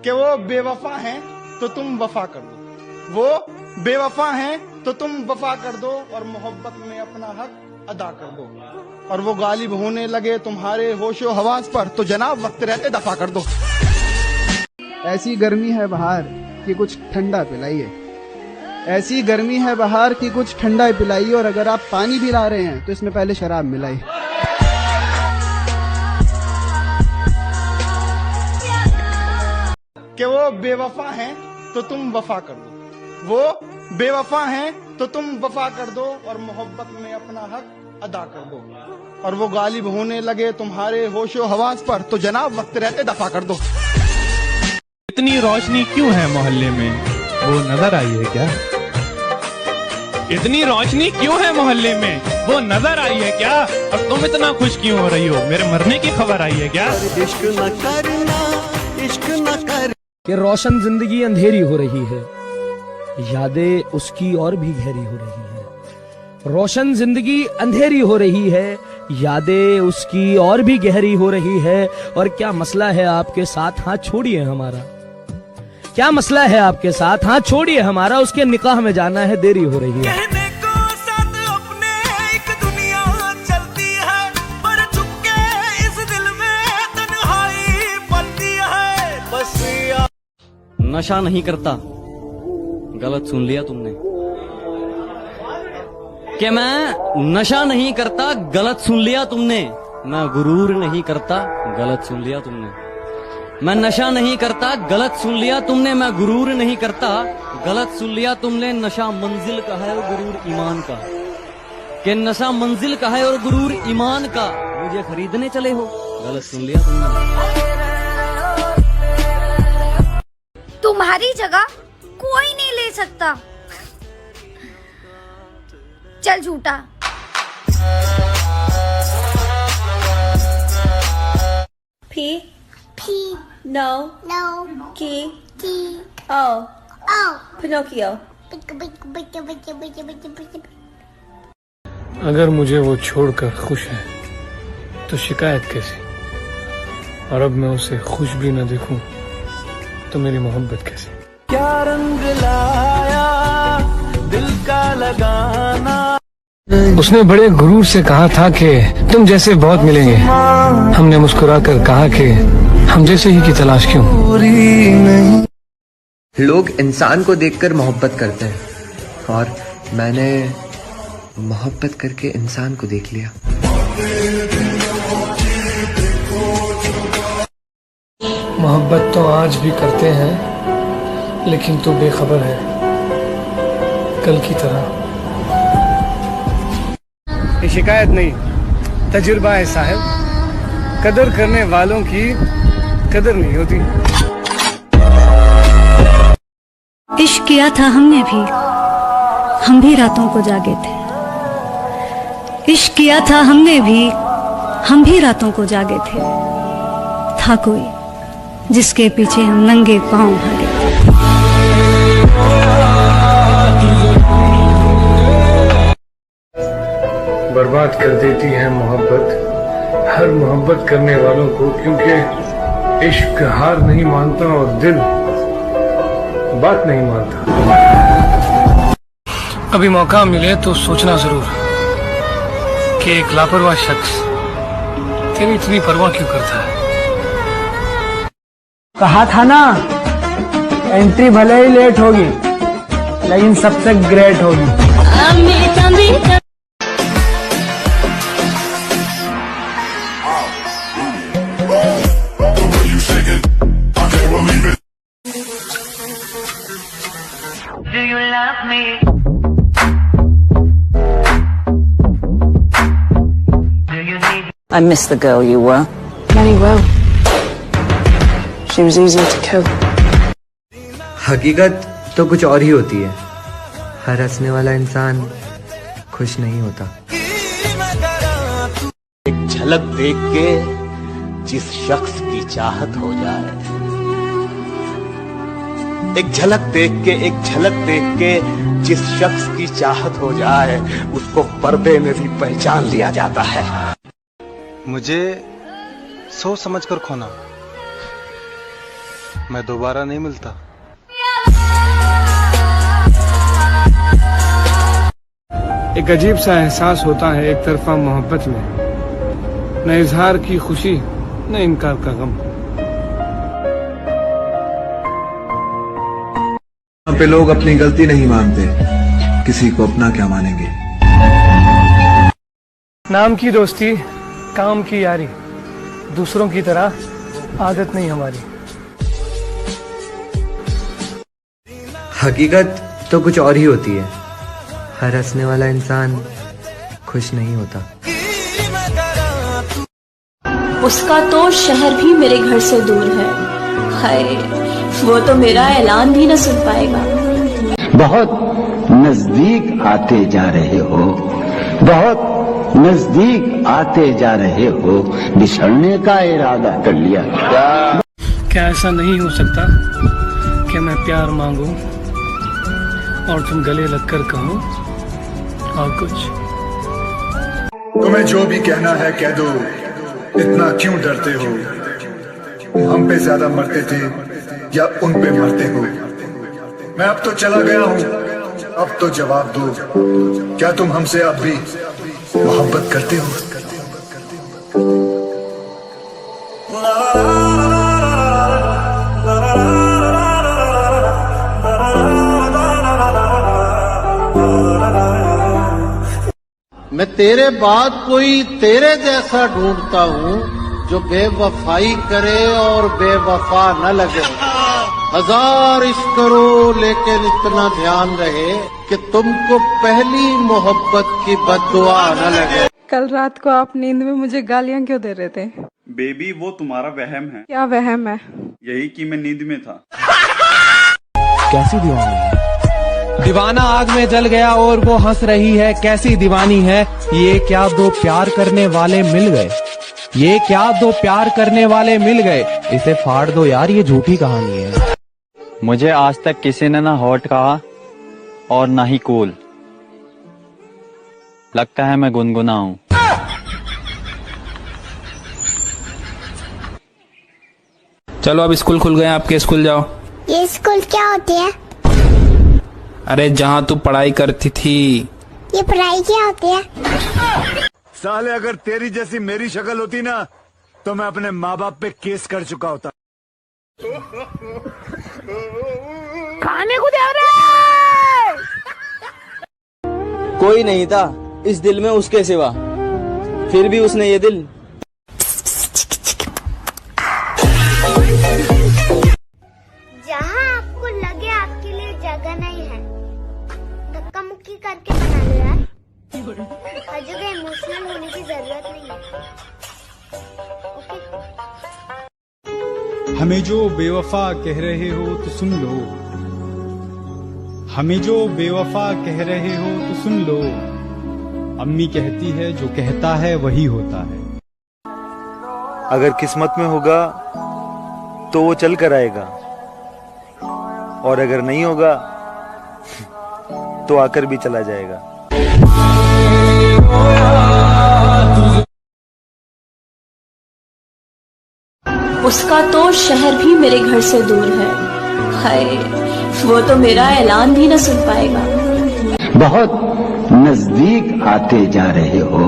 कि वो बेवफा हैं तो तुम वफा कर दो, वो बेवफा हैं तो तुम वफा कर दो और मोहब्बत में अपना हक अदा कर दो, और वो गालिब होने लगे तुम्हारे होशो हवास पर तो जनाब वक्त रहते दफा कर दो। ऐसी गर्मी है बहार कि कुछ ठंडा पिलाइए, ऐसी गर्मी है बहार कि कुछ ठंडा पिलाइए, और अगर आप पानी भी ला रहे हैं तो इसमें पहले शराब मिलाइए। कि वो बेवफा हैं तो तुम वफा कर दो, वो बेवफा हैं तो तुम वफा कर दो और मोहब्बत में अपना हक अदा कर दो, और वो गालिब होने लगे तुम्हारे होशो हवास पर तो जनाब वक्त रहते दफा कर दो। इतनी रोशनी क्यों है मोहल्ले में, वो नजर आई है क्या? इतनी रोशनी क्यों है मोहल्ले में, वो नजर आई है क्या? और तुम इतना खुश क्यों हो रही हो, मेरे मरने की खबर आई है क्या? इश्क न करना, इश्क न कर। कि रोशन जिंदगी अंधेरी हो रही है, यादें उसकी और भी गहरी हो रही है। रोशन जिंदगी अंधेरी हो रही है, यादें उसकी और भी गहरी हो रही है। और क्या मसला है आपके साथ, हाथ छोड़िए हमारा, क्या मसला है आपके साथ, हाथ छोड़िए हमारा, उसके निकाह में जाना है, देरी हो रही है। नशा नहीं करता, गलत सुन लिया तुमने। कि मैं नशा नहीं करता, गलत सुन लिया तुमने। मैं गुरूर नहीं करता, गलत सुन लिया तुमने। मैं नशा नहीं करता, गलत सुन लिया तुमने। मैं गुरूर नहीं करता, गलत सुन लिया तुमने। नशा मंजिल का है और गुरूर ईमान का। कि नशा मंजिल का है और गुरूर ईमान का, मुझे खरीदने चले हो, गलत सुन लिया तुमने। तुम्हारी जगह कोई नहीं ले सकता। चल झूठा। P P no no K T O O Pinocchio। अगर मुझे वो छोड़कर खुश है तो शिकायत कैसी, और अब मैं उसे खुश भी न देखूं तो मेरी मोहब्बत कैसी। क्या रंग लाया दिल का लगाना। उसने बड़े गुरूर से कहा था कि तुम जैसे बहुत मिलेंगे। हमने मुस्कुराकर कहा कि हम जैसे ही की तलाश क्यों। लोग इंसान को देखकर मोहब्बत करते हैं, और मैंने मोहब्बत करके इंसान को देख लिया। मोहब्बत तो आज भी करते हैं, लेकिन तू बेखबर है कल की तरह। ये शिकायत नहीं, तजुर्बा है साहब। कदर करने वालों की कदर नहीं होती। इश्क किया था हमने भी, हम भी रातों को जागे थे। इश्क किया था हमने भी, हम भी रातों को जागे थे। था कोई जिसके पीछे हम नंगे पांव भागे। बर्बाद कर देती है मोहब्बत हर मोहब्बत करने वालों को, क्योंकि इश्क हार नहीं मानता और दिल बात नहीं मानता। अभी मौका मिले तो सोचना जरूर कि एक लापरवाह शख्स तेरी इतनी परवाह क्यों करता है। कहा था ना, एंट्री भले ही लेट होगी लेकिन सबसे ग्रेट होगी। I miss the girl you were. Many will. She was easier to kill. हकीकत तो कुछ और ही होती है। हर हंसने वाला इंसान खुश नहीं होता। एक झलक देख के जिस शख्स की चाहत हो जाए, एक झलक देख के जिस शख्स की चाहत हो जाए, उसको पर्दे में भी पहचान लिया जाता है। मुझे सोच समझ कर खोना, मैं दोबारा नहीं मिलता। एक अजीब सा एहसास होता है एक तरफा मोहब्बत में, न इजहार की खुशी न इनकार का गम। यहाँ पे लोग अपनी गलती नहीं मानते, किसी को अपना क्या मानेंगे। नाम की दोस्ती, काम की यारी, दूसरों की तरह आदत नहीं हमारी। हकीकत तो कुछ और ही होती है। हर हंसने वाला इंसान खुश नहीं होता। उसका तो शहर भी मेरे घर से दूर है, हाय वो तो मेरा ऐलान भी न सुन पाएगा। बहुत नजदीक आते जा रहे हो, बहुत नजदीक आते जा रहे हो, बिछड़ने का इरादा कर लिया क्या ऐसा नहीं हो सकता कि मैं प्यार मांगूं और तुम गले लगकर कहो और कुछ। तुम्हें जो भी कहना है कह दो, इतना क्यों डरते हो। हम पे ज्यादा मरते थे या उन पे मरते हो। मैं अब तो चला गया हूँ, अब तो जवाब दो, क्या तुम हमसे अब भी मोहब्बत करते हो। मैं तेरे बाद कोई तेरे जैसा ढूंढता हूँ, जो बेवफाई करे और बेवफा न लगे। हजार इश्क करो लेकिन इतना ध्यान रहे कि तुमको पहली मोहब्बत की बद्दुआ न लगे। कल रात को आप नींद में मुझे गालियाँ क्यों दे रहे थे? बेबी वो तुम्हारा वहम है। क्या वहम है? यही कि मैं नींद में था। कैसी दीवानी है? दीवाना आग में जल गया और वो हंस रही है, कैसी दीवानी है। ये क्या दो प्यार करने वाले मिल गए, ये क्या दो प्यार करने वाले मिल गए। इसे फाड़ दो यार, ये झूठी कहानी है। मुझे आज तक किसी ने ना हॉट कहा और ना ही कूल। लगता है मैं गुनगुना हूँ। चलो अब स्कूल खुल गए, आपके स्कूल जाओ। ये स्कूल क्या होती है? अरे जहाँ तू पढ़ाई करती थी। ये पढ़ाई क्या होती है? साले अगर तेरी जैसी मेरी शक्ल होती ना, तो मैं अपने माँ बाप पे केस कर चुका होता। खाने को दे रहे। कोई नहीं था इस दिल में उसके सिवा, फिर भी उसने ये दिल। जहाँ आपको लगे आपके लिए जगह नहीं है, धक्का मुक्की करके बना लो यार। हर जगह इमोशनल होने की जरूरत नहीं है। हमें जो बेवफा कह रहे हो तो सुन लो, हमें जो बेवफा कह रहे हो तो सुन लो। अम्मी कहती है जो कहता है वही होता है। अगर किस्मत में होगा तो वो चल कर आएगा, और अगर नहीं होगा तो आकर भी चला जाएगा। उसका तो शहर भी मेरे घर से दूर है, हाय वो तो मेरा ऐलान भी न सुन पाएगा। बहुत नजदीक आते जा रहे हो,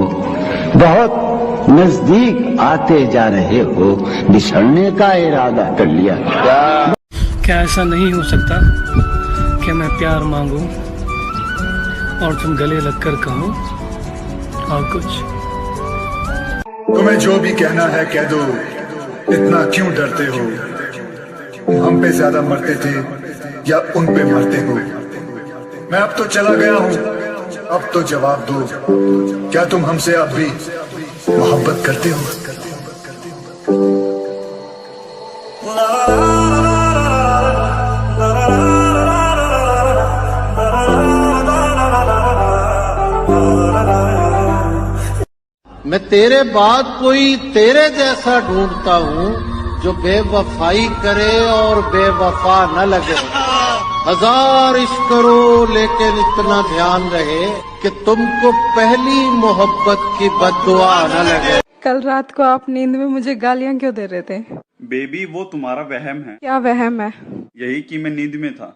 बहुत नजदीक आते जा रहे हो, बिछड़ने का इरादा कर लिया क्या ऐसा नहीं हो सकता कि मैं प्यार मांगूं और तुम गले लगकर कहो और कुछ। तुम्हें जो भी कहना है कह दो, इतना क्यों डरते हो। हम पे ज्यादा मरते थे या उन पे मरते हो। मैं अब तो चला गया हूँ, अब तो जवाब दो, क्या तुम हमसे अब भी मोहब्बत करते हो। मैं तेरे बाद कोई तेरे जैसा ढूंढता हूँ, जो बेवफाई करे और बेवफा न लगे। हजार इश्क करो लेकिन इतना ध्यान रहे कि तुमको पहली मोहब्बत की बद्दुआ न लगे। कल रात को आप नींद में मुझे गालियां क्यों दे रहे थे? बेबी वो तुम्हारा वहम है। क्या वहम है? यही कि मैं नींद में था।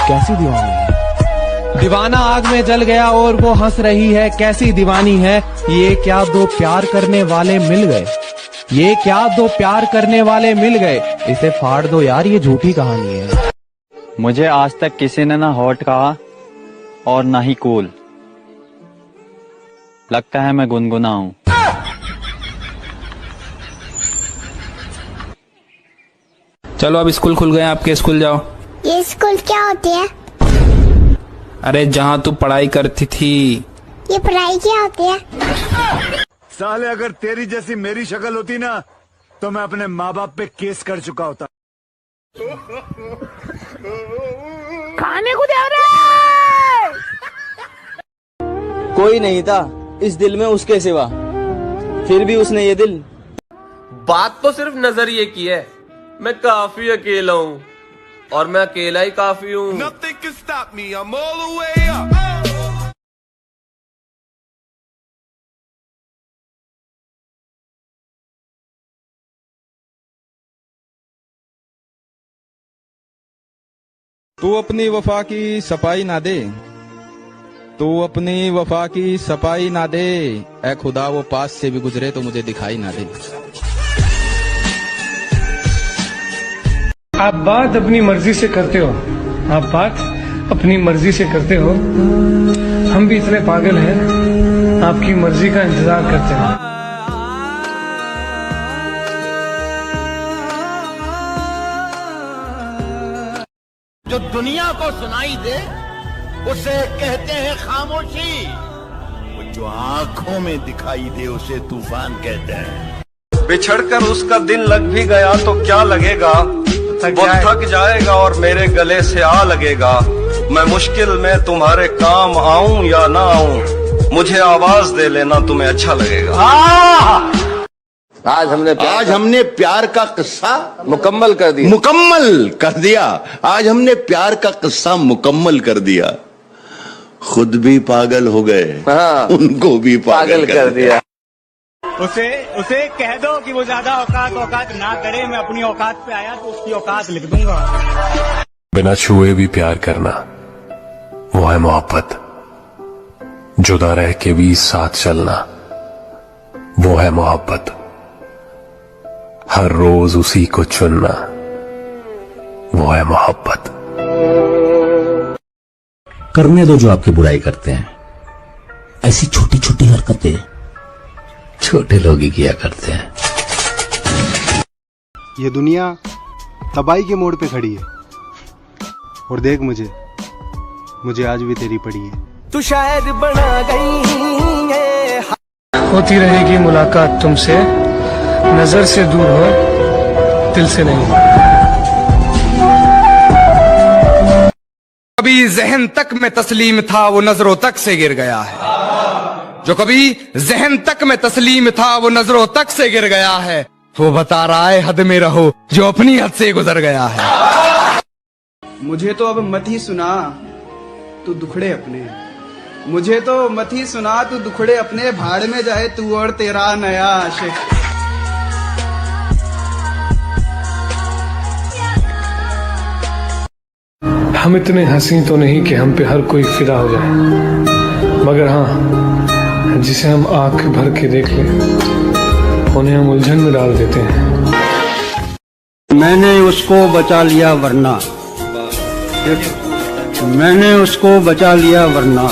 कैसी दीवानी है? दीवाना आग में जल गया और वो हंस रही है, कैसी दीवानी है। ये क्या दो प्यार करने वाले मिल गए, ये क्या दो प्यार करने वाले मिल गए। इसे फाड़ दो यार, ये झूठी कहानी है। मुझे आज तक किसी ने ना हॉट कहा और ना ही कूल। लगता है मैं गुनगुना हूँ। चलो अब स्कूल खुल गए, आपके स्कूल जाओ। ये स्कूल क्या होती है? अरे जहाँ तू पढ़ाई करती थी। ये पढ़ाई क्या होती है? साले अगर तेरी जैसी मेरी शक्ल होती ना तो मैं अपने माँ बाप पे केस कर चुका होता। खाने को दे रहे। कोई नहीं था इस दिल में उसके सिवा, फिर भी उसने ये दिल। बात तो सिर्फ नजरिए की है। मैं काफी अकेला हूँ और मैं अकेला ही काफी हूँ। तू अपनी वफा की सफाई ना दे, तू अपनी वफा की सफाई ना दे। ऐ खुदा वो पास से भी गुजरे तो मुझे दिखाई ना दे। आप बात अपनी मर्जी से करते हो, आप बात अपनी मर्जी से करते हो। हम भी इतने पागल हैं, आपकी मर्जी का इंतजार करते हैं। जो दुनिया को सुनाई दे उसे कहते हैं खामोशी, जो आंखों में दिखाई दे उसे तूफान कहते हैं। बिछड़कर उसका दिन लग भी गया तो क्या लगेगा, वो थक जाएगा और मेरे गले से आ लगेगा। मैं मुश्किल में तुम्हारे काम आऊं या ना आऊं, मुझे आवाज दे लेना, तुम्हें अच्छा लगेगा। आज हमने प्यार का किस्सा मुकम्मल कर दिया। आज हमने प्यार का किस्सा मुकम्मल कर दिया। खुद भी पागल हो गए, उनको भी पागल कर दिया। उसे कह दो कि वो ज्यादा औकात ना करे। मैं अपनी औकात पे आया तो उसकी औकात लिख दूंगा। बिना छुए भी प्यार करना वो है मोहब्बत। जुदा रह के भी साथ चलना वो है मोहब्बत। हर रोज उसी को चुनना वो है मोहब्बत। करने दो जो आपकी बुराई करते हैं। ऐसी छोटी छोटी हरकतें छोटे लोग ही किया करते हैं। ये दुनिया तबाही के मोड़ पे खड़ी है और देख मुझे आज भी तेरी पड़ी है। तू शायद बना गई है। होती रहेगी मुलाकात तुमसे, नजर से दूर हो, दिल से नहीं। कभी जहन तक में तस्लीम था वो नजरों तक से गिर गया है। जो कभी जहन तक में तस्लीम था वो नजरों तक से गिर गया है। वो बता रहा है हद में रहो जो अपनी हद से गुजर गया है। मुझे तो अब मत ही सुना तू दुखड़े अपने, मुझे तो मत ही सुना तू दुखड़े अपने। भाड़ में जाए तू और तेरा नया आशिक। हम इतने हंसी तो नहीं कि हम पे हर कोई फिदा हो जाए, मगर हाँ जिसे हम आंख भर के देख लें उन्हें हम उलझन में डाल देते हैं। मैंने उसको बचा लिया वरना, मैंने उसको बचा लिया वरना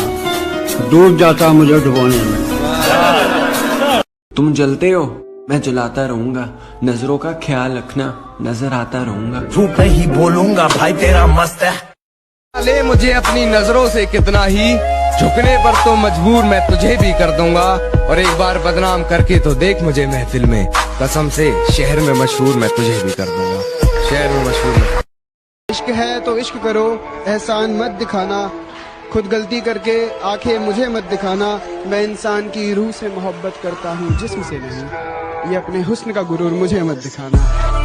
डूब जाता मुझे डुबोने में। तुम जलते हो, मैं जलाता रहूंगा। नजरों का ख्याल रखना, नजर आता रहूंगा। झूठ नहीं बोलूंगा भाई तेरा मस्त है। ले मुझे अपनी नजरों से कितना ही, झुकने पर तो मजबूर मैं तुझे भी कर दूंगा। और एक बार बदनाम करके तो देख मुझे महफिल में, कसम से शहर में मशहूर मैं तुझे भी कर दूंगा। शहर में मशहूर। इश्क है तो इश्क करो, एहसान मत दिखाना। खुद गलती करके आंखें मुझे मत दिखाना। मैं इंसान की रूह से मोहब्बत करता हूँ, जिस्म से नहीं। ये अपने हुस्न का गुरूर मुझे मत दिखाना।